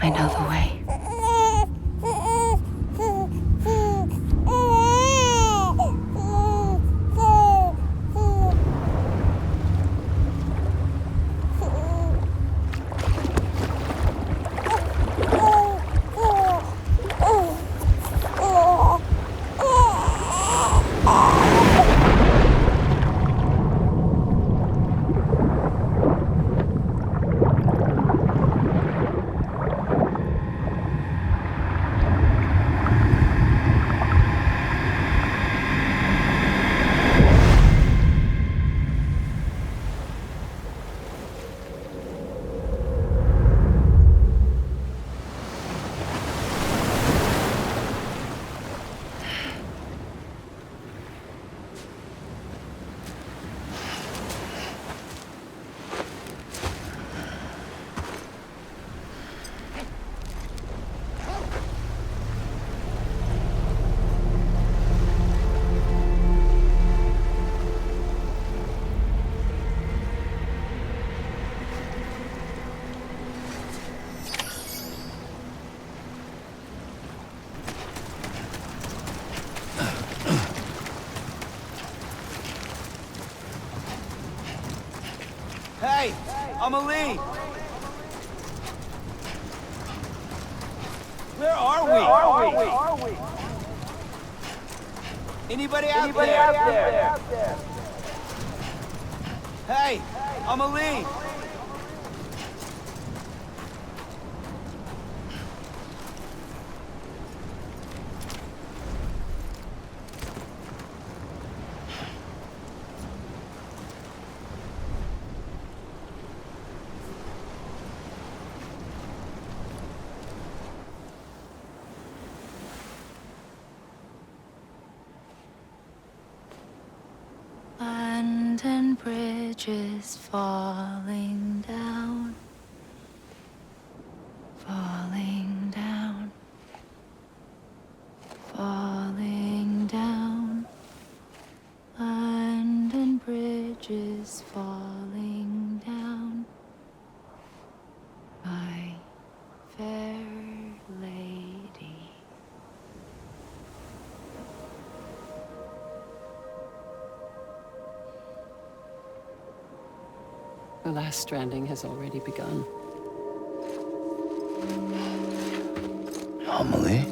I know the way. Hey, Amelie! Where are we? Anybody out there? Hey, Amelie! London Bridge is falling down, falling down, falling down. London Bridge is falling down, my fair lady. The last stranding has already begun. Amelie?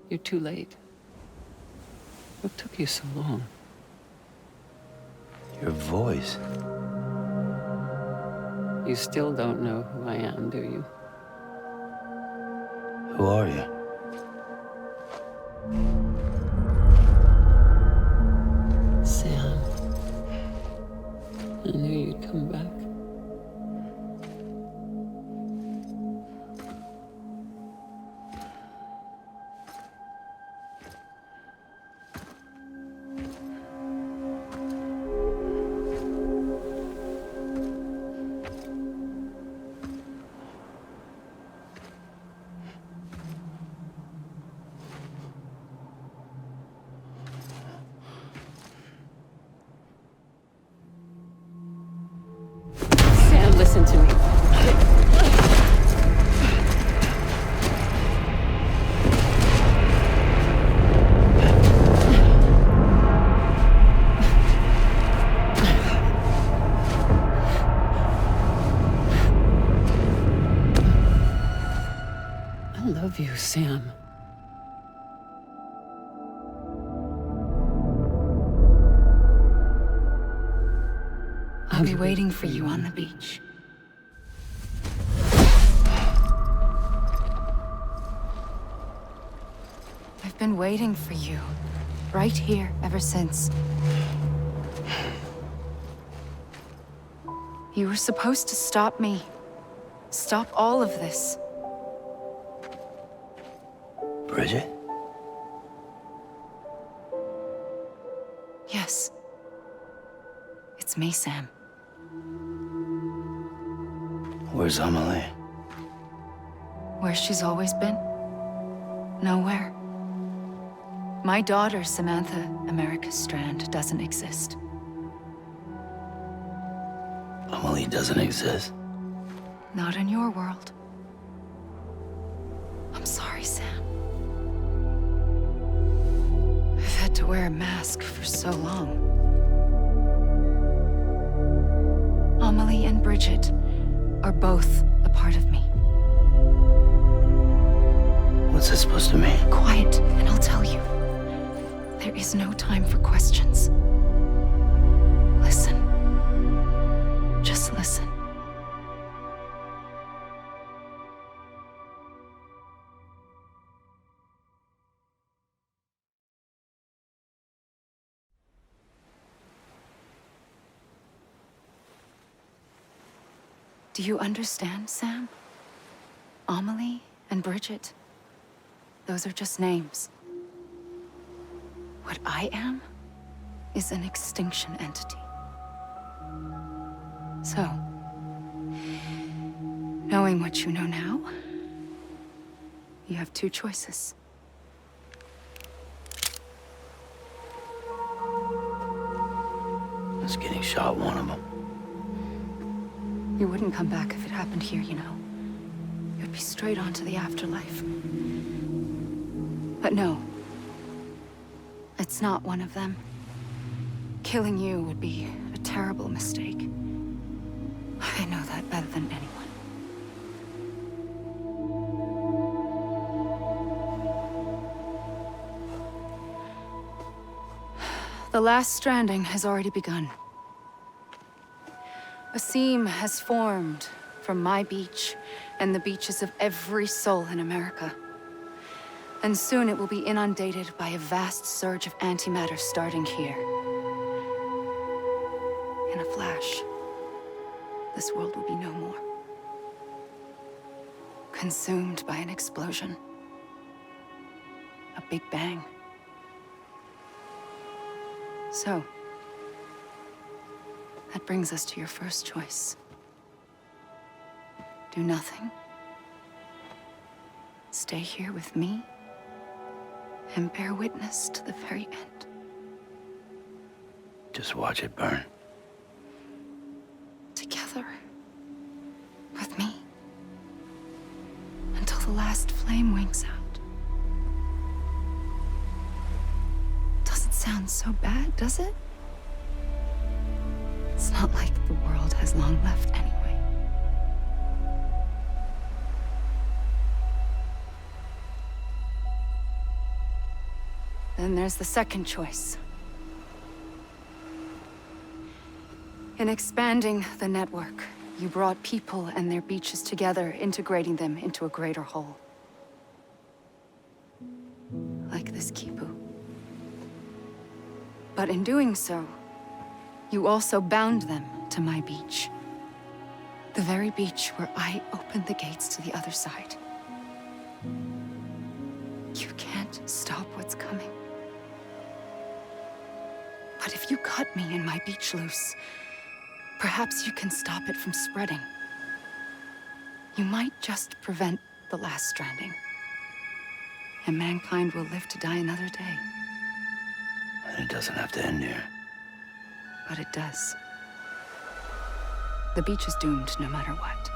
You're too late. What took you so long? Your voice. You still don't know who I am, do you? Who are you? Sam. I knew you'd come back. Sam, listen to me. I love you, Sam. I'll be waiting for you on the beach. I've been waiting for you, right here, ever since. You were supposed to stop me. Stop all of this. Bridget? Yes. It's me, Sam. Where's Amelie? Where she's always been. Nowhere. My daughter, Samantha America Strand, doesn't exist. Amelie doesn't exist. Not in your world. I'm sorry, Sam. I've had to wear a mask for so long. Amelie and Bridget are both a part of me. What's this supposed to mean? Quiet, and I'll tell you. There is no time for questions. Listen. Just listen. Do you understand, Sam? Amelie and Bridget, those are just names. What I am is an extinction entity. So, knowing what you know now, you have two choices. Is getting shot one of them? You wouldn't come back if it happened here, you know. You'd be straight on to the afterlife. But no. It's not one of them. Killing you would be a terrible mistake. I know that better than anyone. The last stranding has already begun. A seam has formed from my beach and the beaches of every soul in America. And soon it will be inundated by a vast surge of antimatter starting here. In a flash, this world will be no more. Consumed by an explosion. A big bang. So, that brings us to your first choice. Do nothing. Stay here with me. And bear witness to the very end. Just watch it burn. Together. With me. Until the last flame winks out. Doesn't sound so bad, does it? It's not like the world has long left anyway. Then there's the second choice. In expanding the network, you brought people and their beaches together, integrating them into a greater whole. Like this Kipu. But in doing so, you also bound them to my beach. The very beach where I opened the gates to the other side. You can't stop what's coming. But if you cut me and my beach loose, perhaps you can stop it from spreading. You might just prevent the last stranding. And mankind will live to die another day. And it doesn't have to end here. But it does. The beach is doomed no matter what.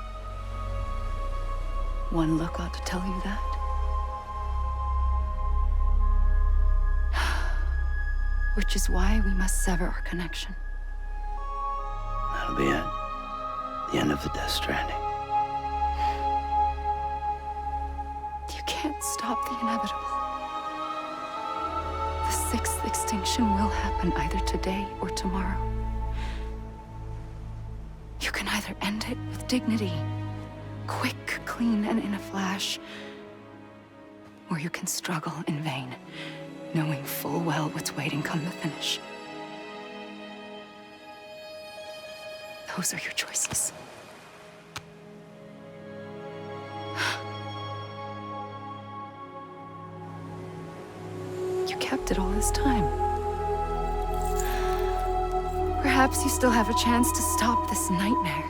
One look ought to tell you that. Which is why we must sever our connection. That'll be it. The end of the Death Stranding. You can't stop the inevitable. The sixth extinction will happen either today or tomorrow. You can either end it with dignity, quick, clean, and in a flash, or you can struggle in vain, knowing full well what's waiting come the finish. Those are your choices. You kept it all this time. Perhaps you still have a chance to stop this nightmare.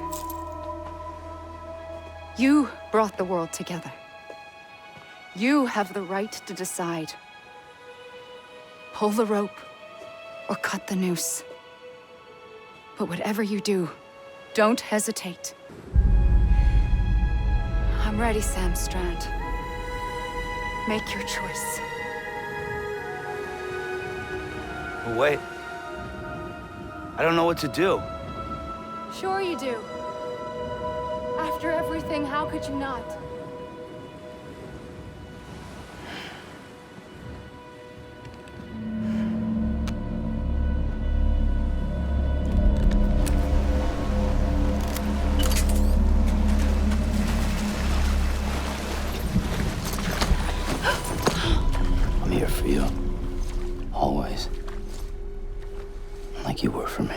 You brought the world together. You have the right to decide. Pull the rope or cut the noose. But whatever you do, don't hesitate. I'm ready, Sam Strand. Make your choice. But wait. I don't know what to do. Sure you do. After everything, how could you not? I'm here for you. Always. Like you were for me.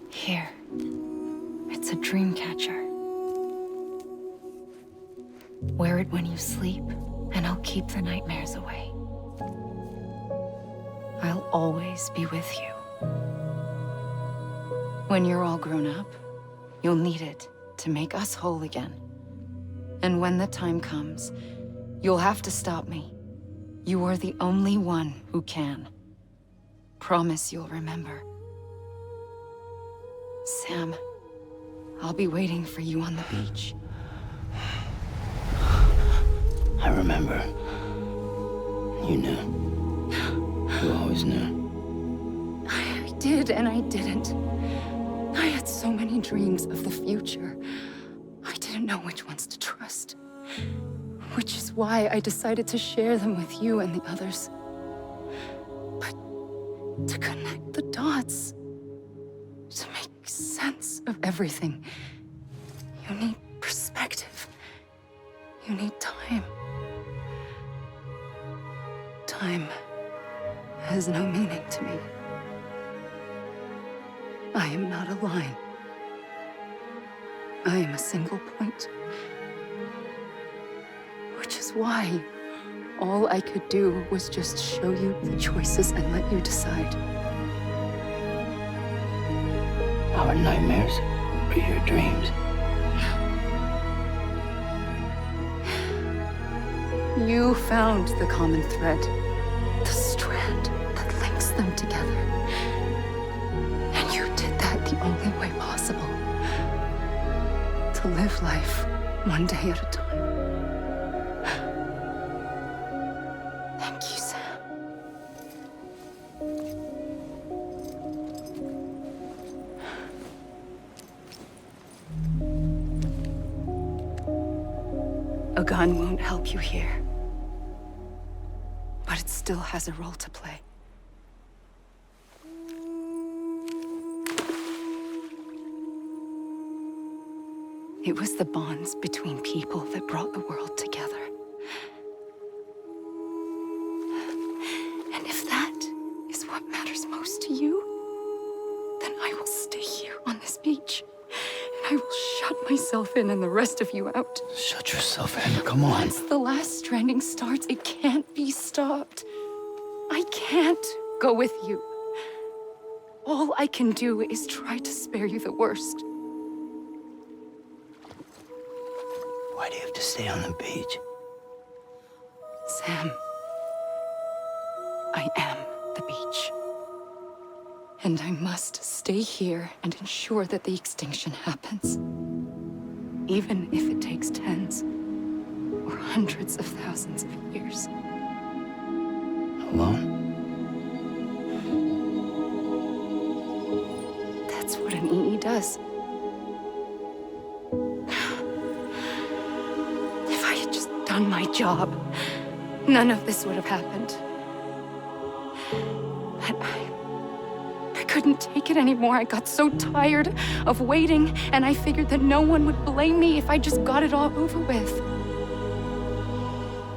Here. It's a dream catcher. Wear it when you sleep, and I'll keep the nightmares away. I'll always be with you. When you're all grown up, you'll need it to make us whole again. And when the time comes, you'll have to stop me. You are the only one who can. Promise you'll remember. Sam, I'll be waiting for you on the beach. I remember. You knew. You always knew. I did and I didn't. I had so many dreams of the future. I didn't know which ones to trust. Which is why I decided to share them with you and the others. But to connect the dots, to make sense of everything, you need perspective. You need time. Time has no meaning to me. I am not a line. I am a single point. Which is why all I could do was just show you the choices and let you decide. Our nightmares are your dreams. You found the common thread, the strand that links them together. And you did that the only way possible. To live life one day at a time. Thank you, Sam. A gun won't help you here. But it still has a role to play. It was the bonds between people that brought the world together. And if that is what matters most to you, then I will stay here on this beach. And I will shut myself in and the rest of you out. Shut yourself in. Come on. Once the last stranding starts, it can't be stopped. I can't go with you. All I can do is try to spare you the worst. Why do you have to stay on the beach? Sam, I am the beach. And I must stay here and ensure that the extinction happens. Even if it takes tens or hundreds of thousands of years. Alone? That's what an EE does. If I had just done my job, none of this would have happened. But I couldn't take it anymore. I got so tired of waiting, and I figured that no one would blame me if I just got it all over with.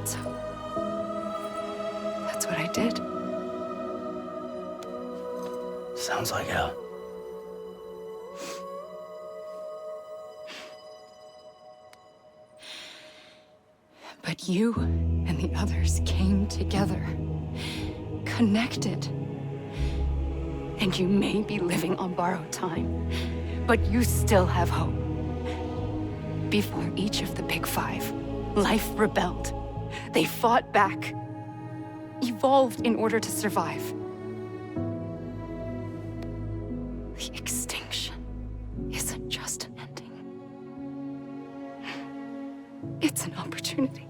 So, that's what I did. Sounds like hell. But you and the others came together, connected. And you may be living on borrowed time, but you still have hope. Before each of the Big Five, life rebelled. They fought back, evolved in order to survive. The extinction isn't just an ending. It's an opportunity.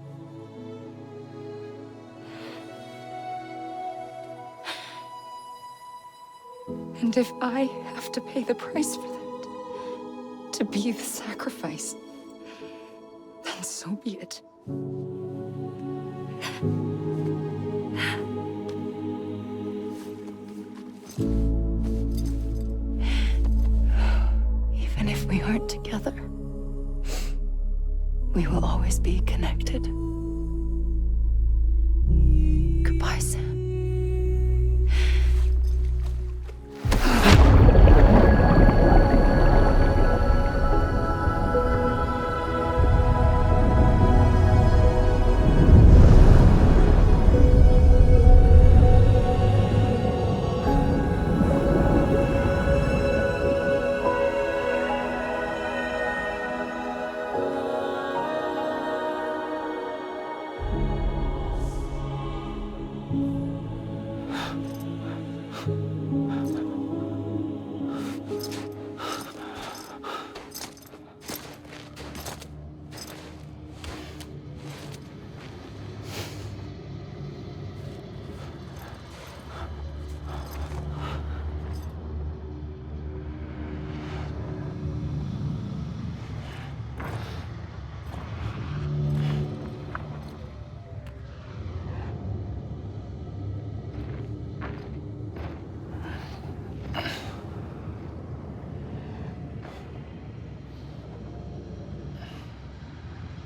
And if I have to pay the price for that, to be the sacrifice, then so be it. Even if we aren't together, we will always be connected. Goodbye, Sam.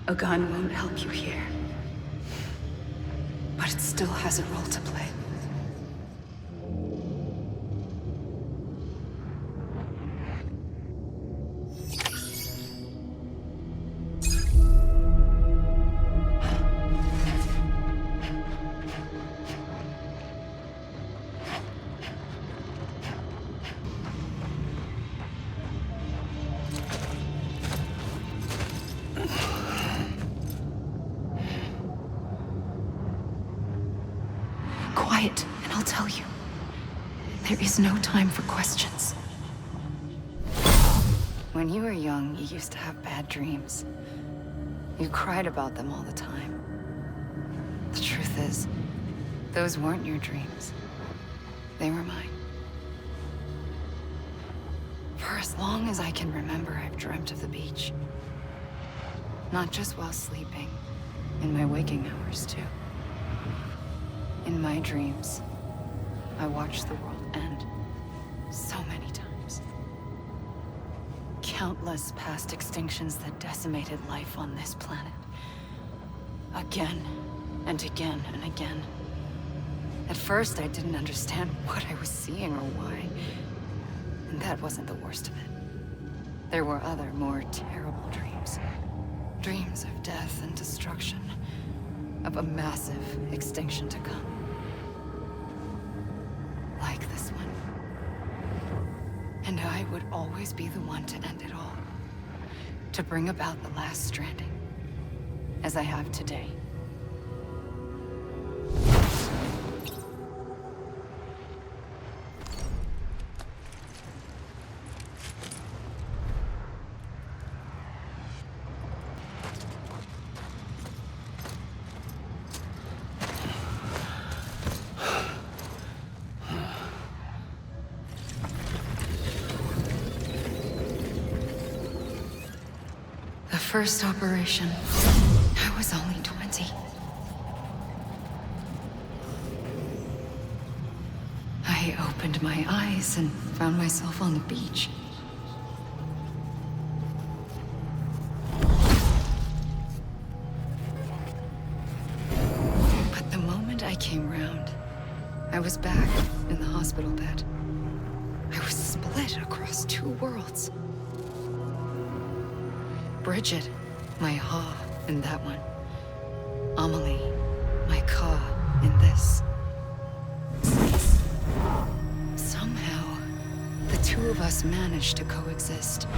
A gun won't help you here, but it still has a role to play. Quiet, and I'll tell you. There is no time for questions. When you were young, you used to have bad dreams. You cried about them all the time. The truth is, those weren't your dreams. They were mine. For as long as I can remember, I've dreamt of the beach. Not just while sleeping, in my waking hours, too. In my dreams, I watched the world end so many times. Countless past extinctions that decimated life on this planet. Again, and again, and again. At first, I didn't understand what I was seeing or why. And that wasn't the worst of it. There were other, more terrible dreams. Dreams of death and destruction. Of a massive extinction to come. Like this one. And I would always be the one to end it all. To bring about the last stranding. As I have today. First operation, I was only 20. I opened my eyes and found myself on the beach. But the moment I came round, I was back in the hospital bed. I was split across two worlds. Bridget, my Ha in that one. Amelie, my Ka in this. Somehow, the two of us managed to coexist.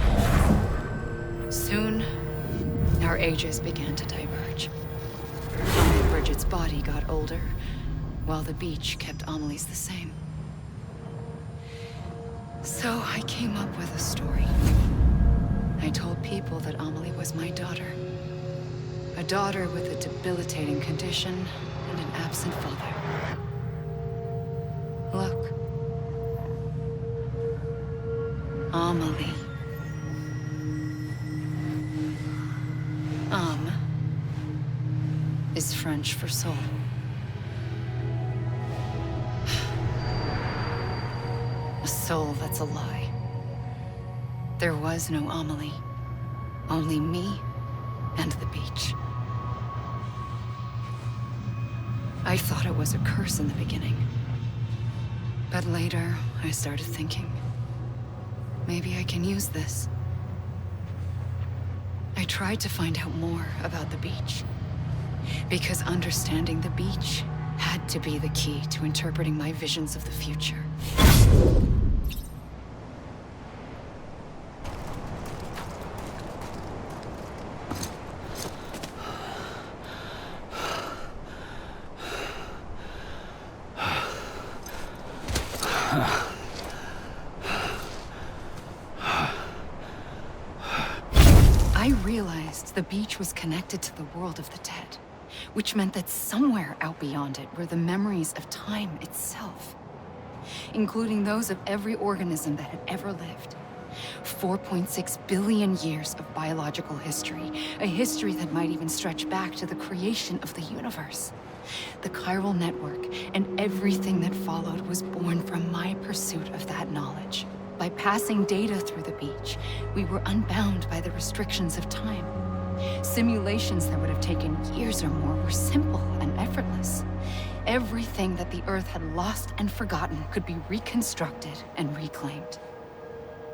Soon, Our ages began to diverge. Only Bridget's body got older, while the beach kept Amelie's the same. So I came up with a story. I told people that Amelie was my daughter. A daughter with a debilitating condition and an absent father. Look. Amelie. Âme is French for soul. A soul that's a lie. There was no Amelie. Only me and the beach. I thought it was a curse in the beginning. But later, I started thinking, maybe I can use this. I tried to find out more about the beach. Because understanding the beach had to be the key to interpreting my visions of the future. I realized the beach was connected to the world of the dead, which meant that somewhere out beyond it were the memories of time itself, including those of every organism that had ever lived. 4.6 billion years of biological history, a history that might even stretch back to the creation of the universe. The chiral network and everything that followed was born from my pursuit of that knowledge. By passing data through the beach, we were unbound by the restrictions of time. Simulations that would have taken years or more were simple and effortless. Everything that the Earth had lost and forgotten could be reconstructed and reclaimed.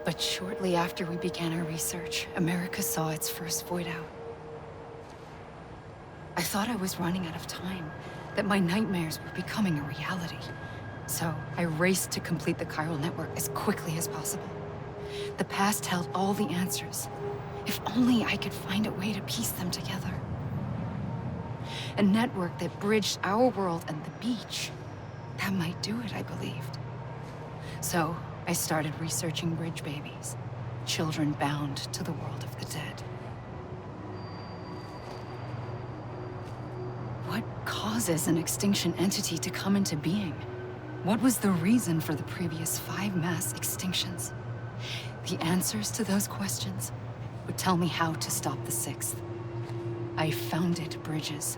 But shortly after we began our research, America saw its first void out. I thought I was running out of time, that my nightmares were becoming a reality. So I raced to complete the chiral network as quickly as possible. The past held all the answers. If only I could find a way to piece them together. A network that bridged our world and the beach. That might do it, I believed. So I started researching bridge babies, children bound to the world of the dead. What causes an extinction entity to come into being? What was the reason for the previous 5 mass extinctions? The answers to those questions would tell me how to stop the 6th. I founded bridges,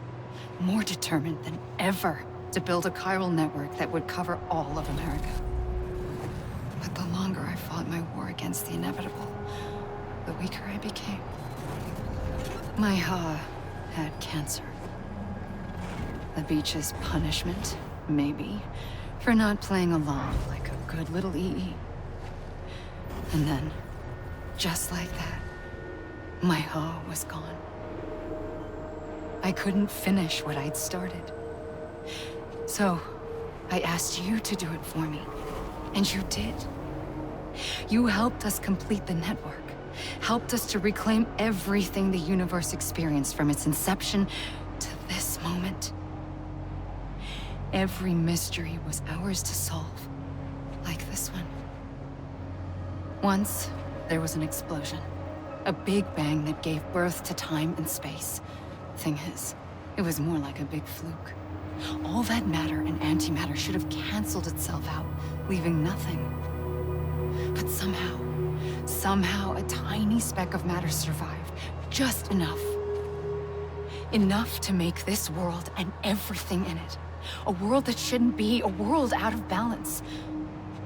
more determined than ever to build a chiral network that would cover all of America. But the longer I fought my war against the inevitable, the weaker I became. My Ha had cancer. The beach's punishment, maybe, for not playing along like a good little EE. And then, just like that, my Ha was gone. I couldn't finish what I'd started. So, I asked you to do it for me, and you did. You helped us complete the network, helped us to reclaim everything the universe experienced from its inception to this moment. Every mystery was ours to solve, like this one. Once, there was an explosion. A big bang that gave birth to time and space. Thing is, it was more like a big fluke. All that matter and antimatter should have canceled itself out, leaving nothing. But somehow a tiny speck of matter survived. Just enough. Enough to make this world and everything in it. A world that shouldn't be, a world out of balance.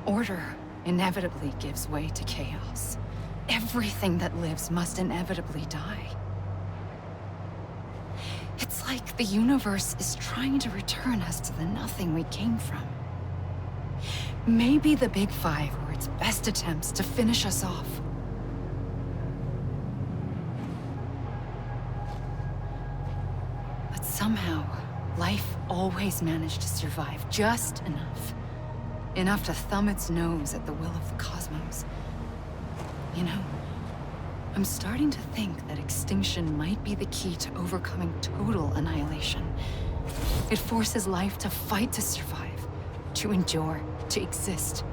Order inevitably gives way to chaos. Everything that lives must inevitably die. It's like the universe is trying to return us to the nothing we came from. Maybe the Big Five were its best attempts to finish us off. But somehow, life always managed to survive just enough. Enough to thumb its nose at the will of the cosmos. You know, I'm starting to think that extinction might be the key to overcoming total annihilation. It forces life to fight to survive, to endure, to exist.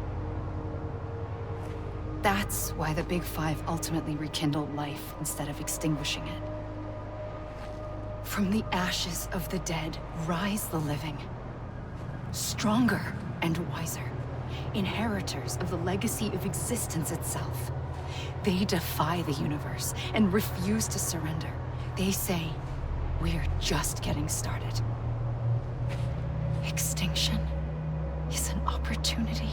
That's why the Big Five ultimately rekindled life instead of extinguishing it. From the ashes of the dead rise the living. Stronger and wiser. Inheritors of the legacy of existence itself. They defy the universe and refuse to surrender. They say, we're just getting started. Extinction is an opportunity.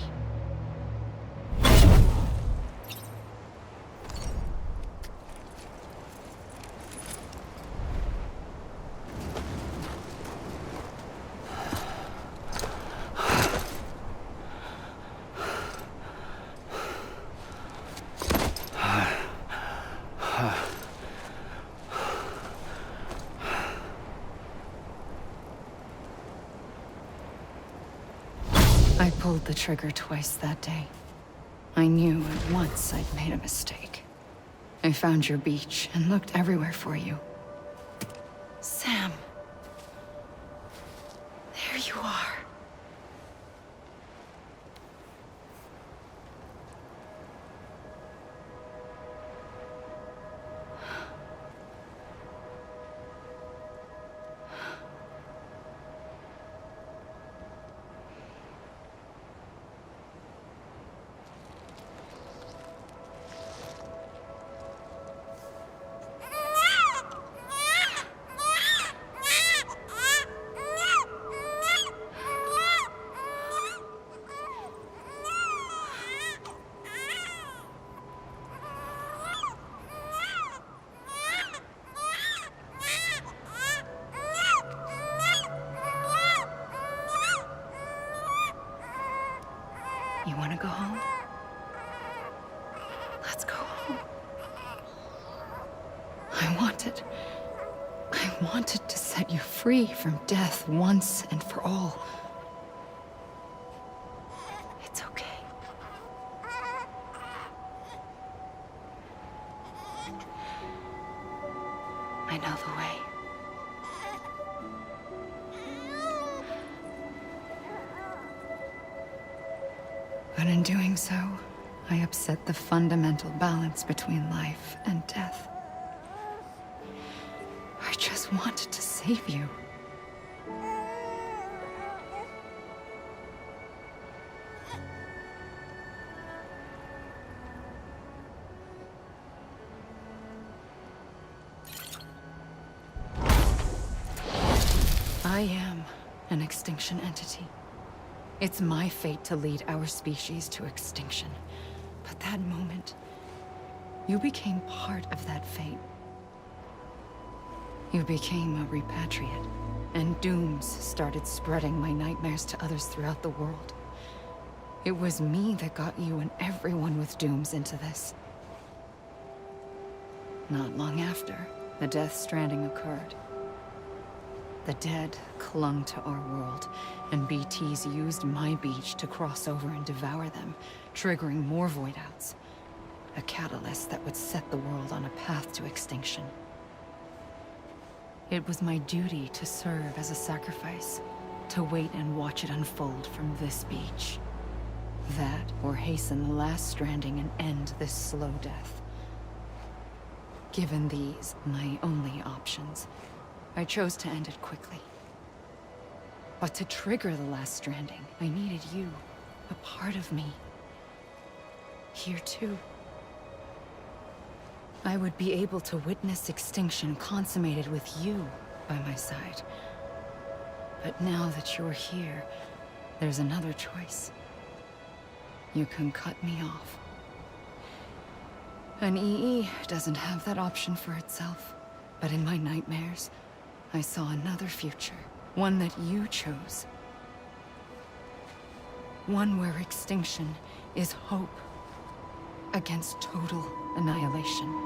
I pulled the trigger twice that day. I knew at once I'd made a mistake. I found your beach and looked everywhere for you. Sam. There you are. You want to go home? Let's go home. I wanted to set you free from death once and for all. It's okay. I know the way. But in doing so, I upset the fundamental balance between life and death. I just wanted to save you. I am an extinction entity. It's my fate to lead our species to extinction. But that moment, you became part of that fate. You became a repatriate, and dooms started spreading my nightmares to others throughout the world. It was me that got you and everyone with dooms into this. Not long after, the Death Stranding occurred. The dead clung to our world, and BTs used my beach to cross over and devour them, triggering more void outs. A catalyst that would set the world on a path to extinction. It was my duty to serve as a sacrifice, to wait and watch it unfold from this beach. That, or hasten the last stranding and end this slow death. Given these, my only options, I chose to end it quickly. But to trigger the last stranding, I needed you, a part of me. Here too. I would be able to witness extinction consummated with you by my side. But now that you're here, there's another choice. You can cut me off. An EE doesn't have that option for itself. But in my nightmares, I saw another future. One that you chose. One where extinction is hope against total annihilation.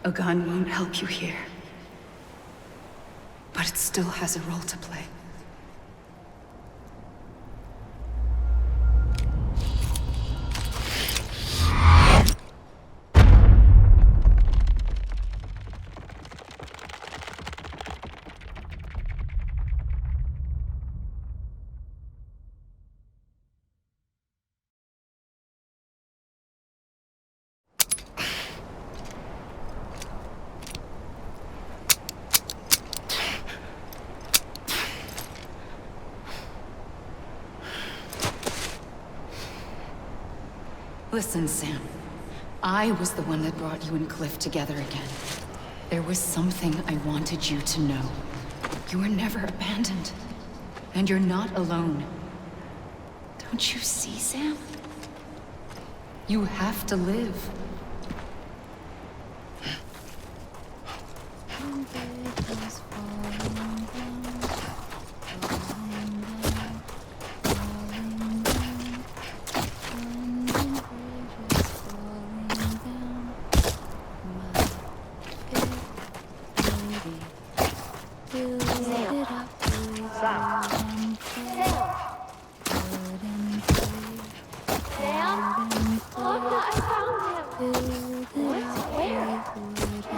A gun won't help you here. But it still has a role to play. Listen, Sam. I was the one that brought you and Cliff together again. There was something I wanted you to know. You were never abandoned. And you're not alone. Don't you see, Sam? You have to live.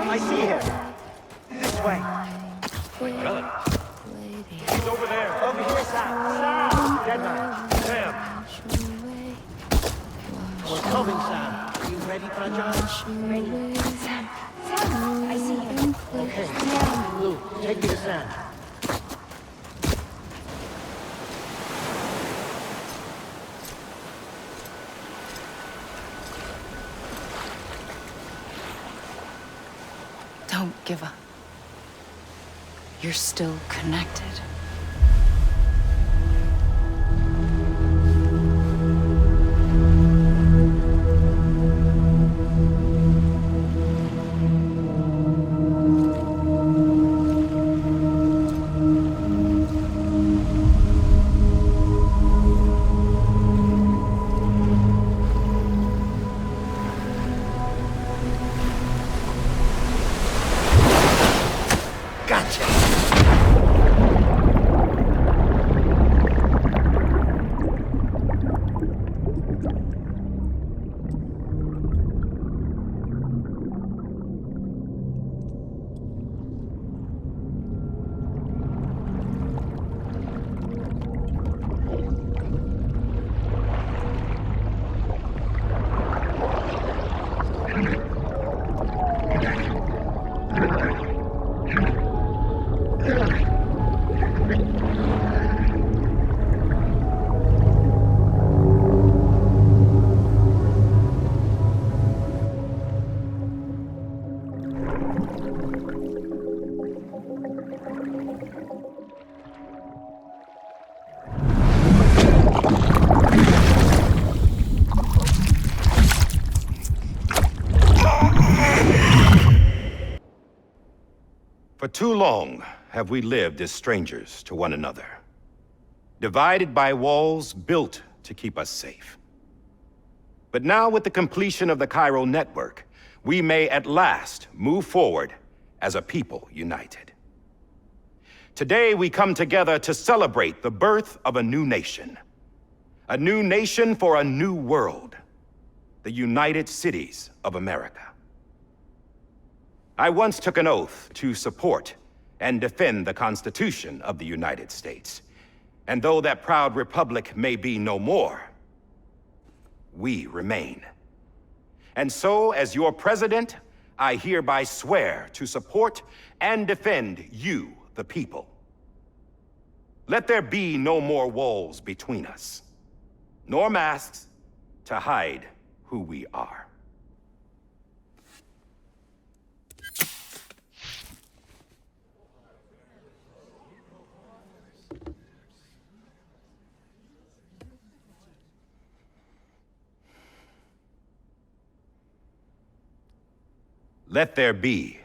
I see him. This way. Really? He's over there. Over here, Sam. Sam! Dead man. Sam. We're coming, Sam. Are you ready for a charge? Ready. Sam. Sam, I see him. Okay. Lou, take me to Sam. Don't give up. You're still connected. For too long have we lived as strangers to one another, divided by walls built to keep us safe. But now, with the completion of the Chiral network, we may at last move forward as a people united. Today, we come together to celebrate the birth of a new nation for a new world, the United Cities of America. I once took an oath to support and defend the Constitution of the United States. And though that proud republic may be no more, we remain. And so, as your president, I hereby swear to support and defend you, the people. Let there be no more walls between us, nor masks to hide who we are. Let there be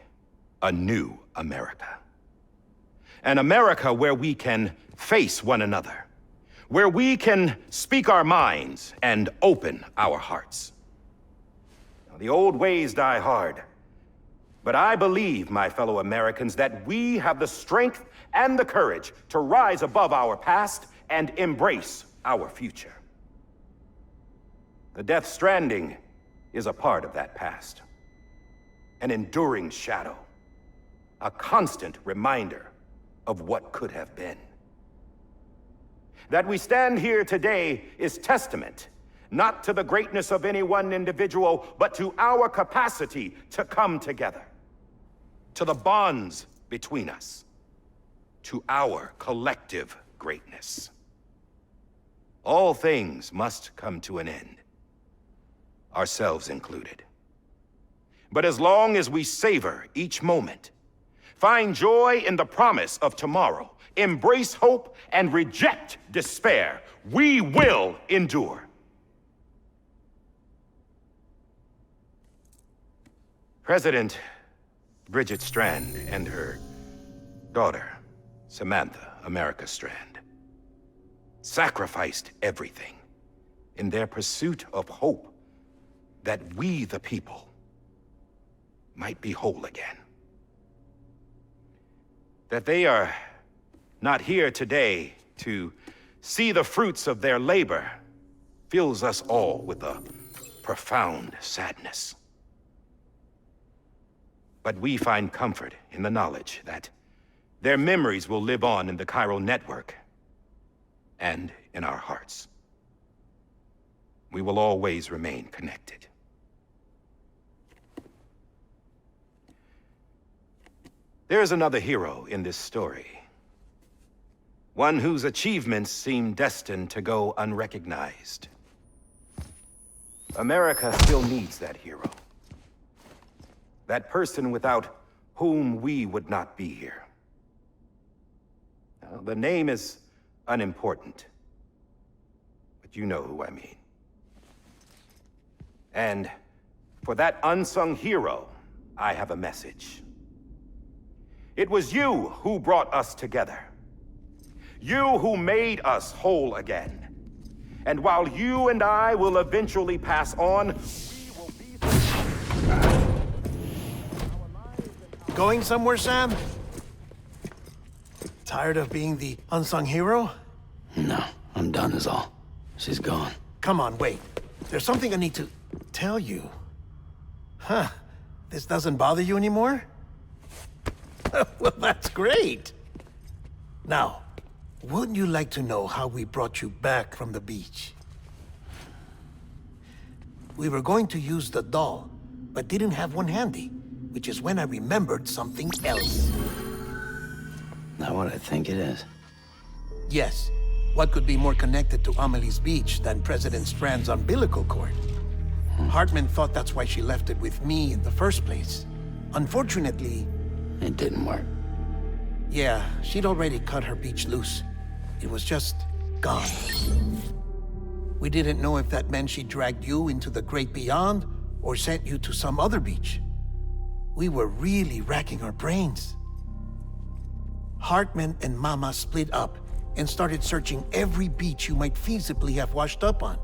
a new America. An America where we can face one another, where we can speak our minds and open our hearts. Now, the old ways die hard, But I believe, my fellow Americans, that we have the strength and the courage to rise above our past and embrace our future. The Death Stranding is a part of that past. An enduring shadow. A constant reminder of what could have been. That we stand here today is testament, not to the greatness of any one individual, but to our capacity to come together. To the bonds between us. To our collective greatness. All things must come to an end. Ourselves included. But as long as we savor each moment, find joy in the promise of tomorrow, embrace hope, and reject despair, we will endure. President Bridget Strand and her daughter, Samantha America Strand, sacrificed everything in their pursuit of hope that we, the people, might be whole again. That they are not here today to see the fruits of their labor fills us all with a profound sadness. But we find comfort in the knowledge that their memories will live on in the chiral network and in our hearts. We will always remain connected. There's another hero in this story. One whose achievements seem destined to go unrecognized. America still needs that hero. That person without whom we would not be here. Now, the name is unimportant, but you know who I mean. And for that unsung hero, I have a message. It was you who brought us together. You who made us whole again. And while you and I will eventually pass on, we will be... Going somewhere, Sam? Tired of being the unsung hero? No, I'm done is all. She's gone. Come on, wait. There's something I need to tell you. Huh. This doesn't bother you anymore? Well, that's great. Now, wouldn't you like to know how we brought you back from the beach? We were going to use the doll, but didn't have one handy, which is when I remembered something else. Not what I think it is. Yes. What could be more connected to Amelie's beach than President Strand's umbilical cord? Hartman thought that's why she left it with me in the first place. Unfortunately... It didn't work. Yeah, she'd already cut her beach loose. It was just gone. We didn't know if that meant she dragged you into the great beyond or sent you to some other beach. We were really racking our brains. Hartman and Mama split up and started searching every beach you might feasibly have washed up on.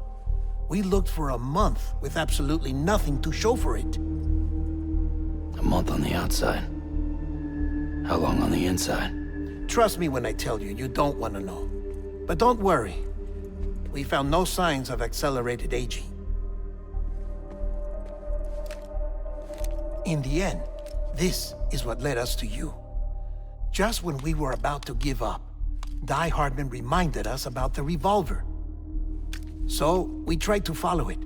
We looked for a month with absolutely nothing to show for it. A month on the outside. How long on the inside? Trust me when I tell you, you don't want to know. But don't worry. We found no signs of accelerated aging. In the end, this is what led us to you. Just when we were about to give up, Die Hardman reminded us about the revolver. So, we tried to follow it,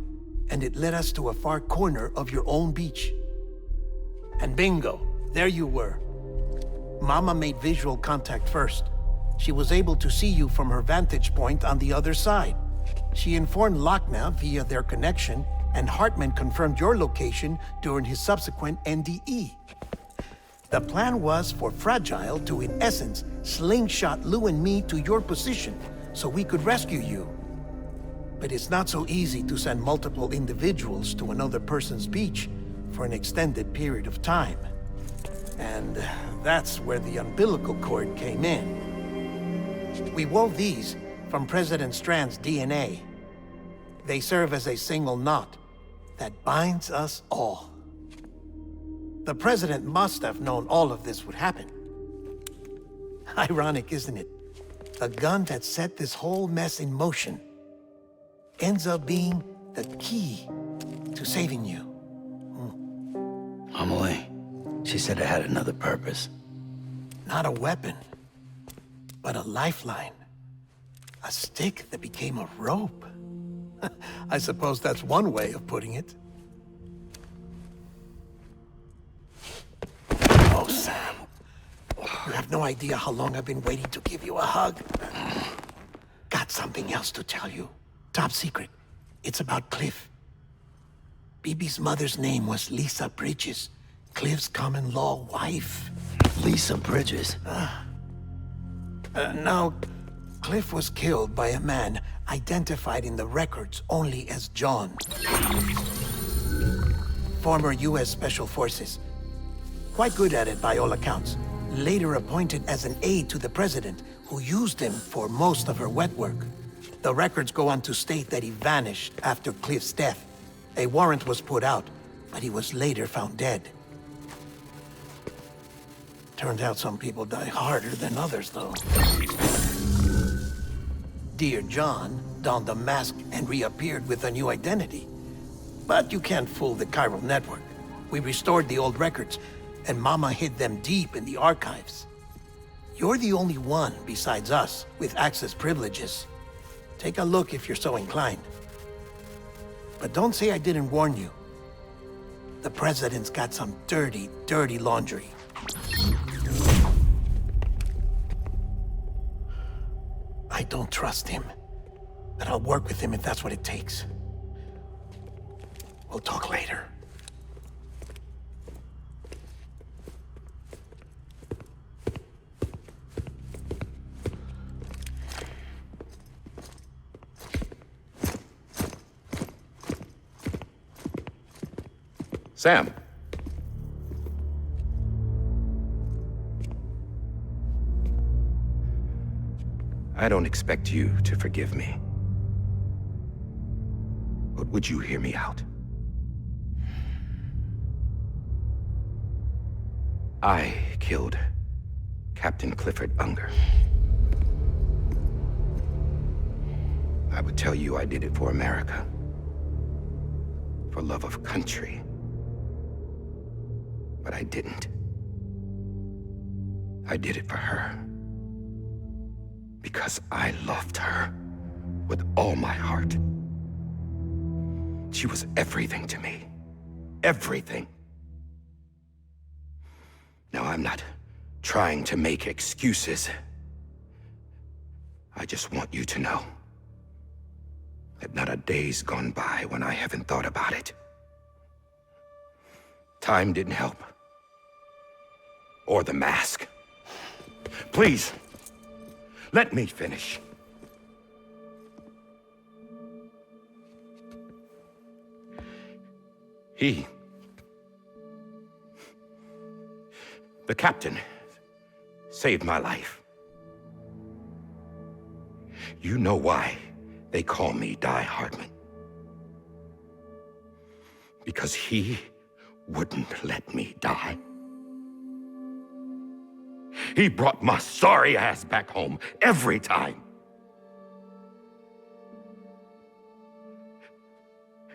and it led us to a far corner of your own beach. And bingo, there you were. Mama made visual contact first. She was able to see you from her vantage point on the other side. She informed Lochna via their connection, and Hartman confirmed your location during his subsequent NDE. The plan was for Fragile to, in essence, slingshot Lou and me to your position so we could rescue you. But it's not so easy to send multiple individuals to another person's beach for an extended period of time. And that's where the umbilical cord came in. We wove these from President Strand's DNA. They serve as a single knot that binds us all. The president must have known all of this would happen. Ironic, isn't it? The gun that set this whole mess in motion ends up being the key to saving you. Amelie, she said it had another purpose. Not a weapon, but a lifeline. A stick that became a rope. I suppose that's one way of putting it. Oh, Sam. You have no idea how long I've been waiting to give you a hug. Got something else to tell you. Top secret. It's about Cliff. Bibi's mother's name was Lisa Bridges, Cliff's common-law wife. Lisa Bridges? Now, Cliff was killed by a man identified in the records only as John. Former U.S. Special Forces. Quite good at it by all accounts. Later appointed as an aide to the president, who used him for most of her wet work. The records go on to state that he vanished after Cliff's death. A warrant was put out, but he was later found dead. Turned out some people die harder than others, though. Dear John donned a mask and reappeared with a new identity. But you can't fool the chiral network. We restored the old records, and Mama hid them deep in the archives. You're the only one, besides us, with access privileges. Take a look if you're so inclined. But don't say I didn't warn you. The president's got some dirty, dirty laundry. I don't trust him, but I'll work with him if that's what it takes. We'll talk later. Sam. I don't expect you to forgive me. But would you hear me out? I killed Captain Clifford Unger. I would tell you I did it for America. For love of country. But I didn't. I did it for her. Because I loved her with all my heart. She was everything to me. Everything. Now, I'm not trying to make excuses. I just want you to know that not a day's gone by when I haven't thought about it. Time didn't help. Or the mask. Please, let me finish. The captain, saved my life. You know why they call me Die Hardman. Because he wouldn't let me die. He brought my sorry ass back home every time.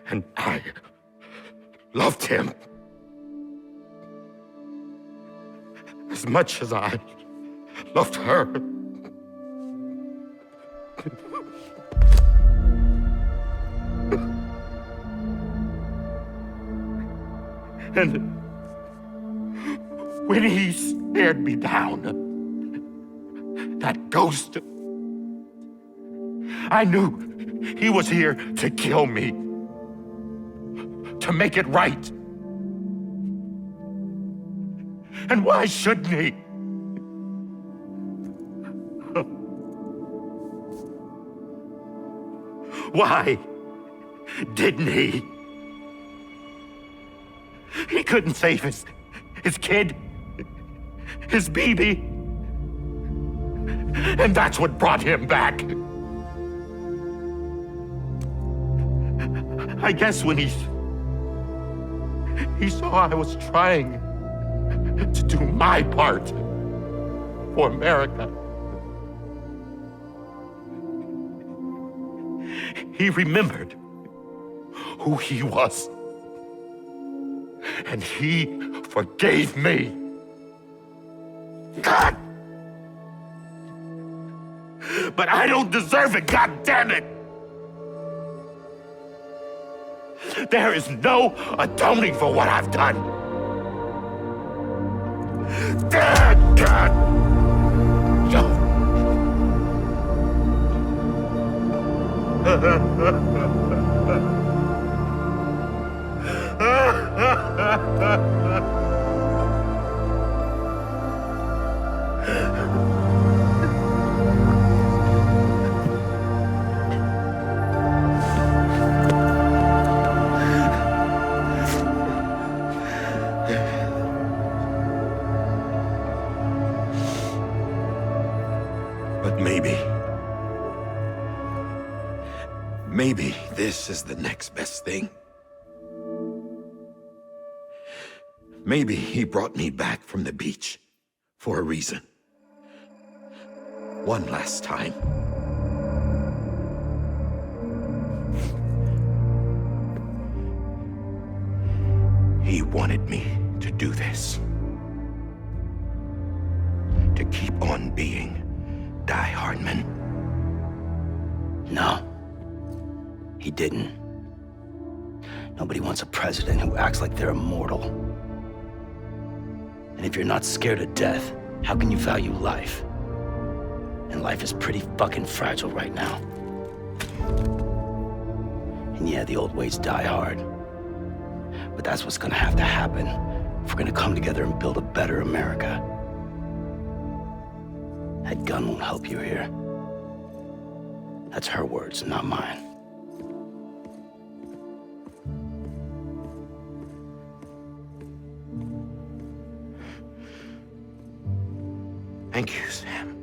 And I loved him as much as I loved her. And when he stared me down, that ghost, I knew he was here to kill me, to make it right. And why shouldn't he? Why didn't he? He couldn't save his kid, his baby. And that's what brought him back. I guess when he saw I was trying to do my part for America. He remembered who he was. And he forgave me. God! But I don't deserve it, God damn it! There is no atoning for what I've done. Dad, God! But maybe this is the next best thing. Maybe he brought me back from the beach for a reason. One last time. He wanted me to do this. To keep on being Die Hardman. No, he didn't. Nobody wants a president who acts like they're immortal. And if you're not scared of death, how can you value life? And life is pretty fucking fragile right now. And yeah, the old ways die hard. But that's what's gonna have to happen if we're gonna come together and build a better America. That gun won't help you here. That's her words, not mine. Thank you, Sam.